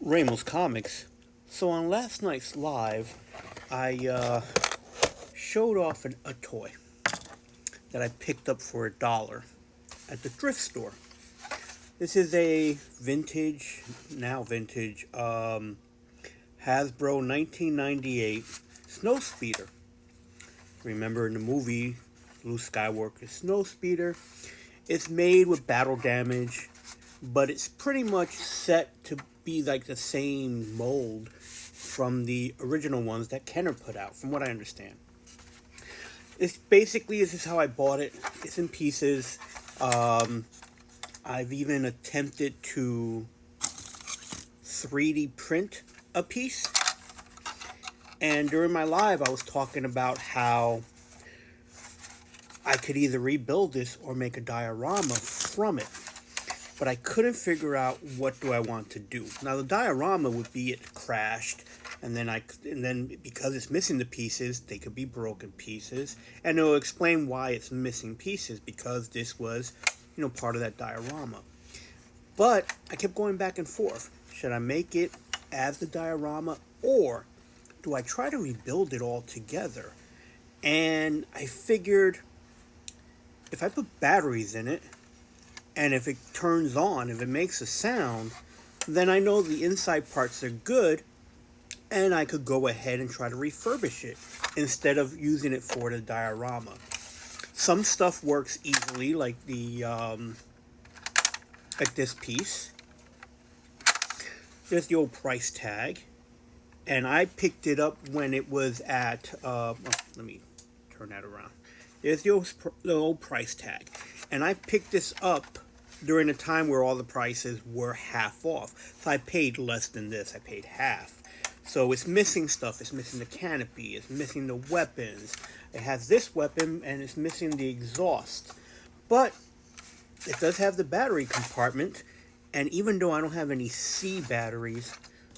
Ramos Comics. So on last night's live, I showed off a toy that I picked up for $1 at the thrift store. This is a now vintage, Hasbro 1998 snow speeder. Remember in the movie, Luke Skywalker's snow speeder. It's made with battle damage, but it's pretty much set to be like the same mold from the original ones that Kenner put out, from what I understand. It's basically, this is how I bought it. It's in pieces. I've even attempted to 3D print a piece. And during my live, I was talking about how I could either rebuild this or make a diorama from it. But I couldn't figure out what do I want to do. Now the diorama would be it crashed, and then because it's missing the pieces, they could be broken pieces, and it'll explain why it's missing pieces, because this was, part of that diorama. But I kept going back and forth. Should I make it as the diorama, or do I try to rebuild it all together? And I figured if I put batteries in it, and if it turns on, if it makes a sound, then I know the inside parts are good, and I could go ahead and try to refurbish it instead of using it for the diorama. Some stuff works easily, like like this piece. There's the old price tag, and I picked it up when it was at, let me turn that around. There's the old price tag. And I picked this up during a time where all the prices were half off. So I paid less than this. I paid half. So it's missing stuff. It's missing the canopy. It's missing the weapons. It has this weapon, and it's missing the exhaust. But it does have the battery compartment. And even though I don't have any C batteries,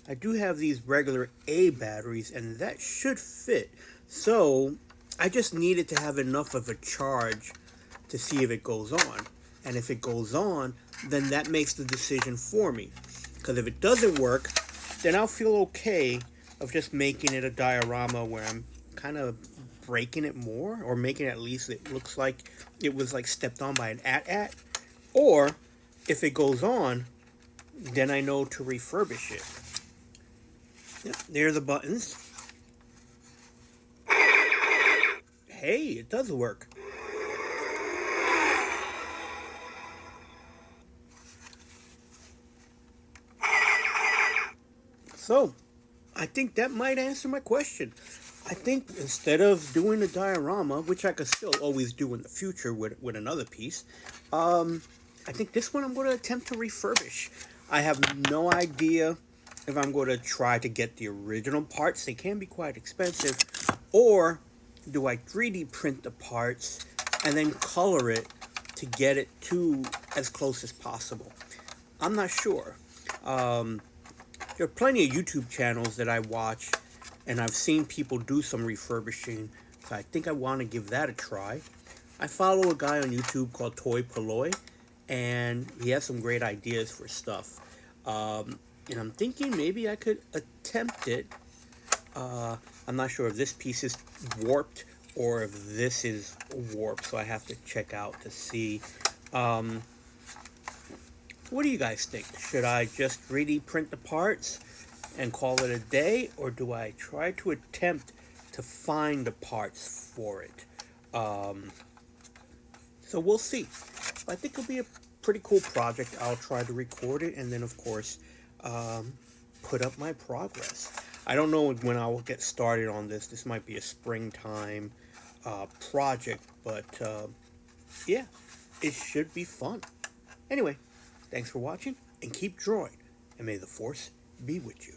I do have these regular A batteries, and that should fit. So I just needed to have enough of a charge to see if it goes on. And if it goes on, then that makes the decision for me. Because if it doesn't work, then I'll feel okay of just making it a diorama where I'm kind of breaking it more, or making it at least it looks like it was like stepped on by an AT-AT. Or if it goes on, then I know to refurbish it. Yep, there are the buttons. Hey, it does work. So, I think that might answer my question. I think instead of doing a diorama, which I could still always do in the future with another piece, I think this one I'm going to attempt to refurbish. I have no idea if I'm going to try to get the original parts. They can be quite expensive. Or do I 3D print the parts and then color it to get it to as close as possible? I'm not sure. There are plenty of YouTube channels that I watch, and I've seen people do some refurbishing, so I think I want to give that a try. I follow a guy on YouTube called Toy Polloy, and he has some great ideas for stuff. And I'm thinking maybe I could attempt it. I'm not sure if this piece is warped or if this is warped, so I have to check out to see. What do you guys think? Should I just 3D print the parts and call it a day, or do I try to attempt to find the parts for it? So we'll see. I think it'll be a pretty cool project. I'll try to record it, and then of course put up my progress. I don't know when I will get started on this. This might be a springtime project, but yeah, it should be fun. Anyway, thanks for watching, and keep drawing, and may the Force be with you.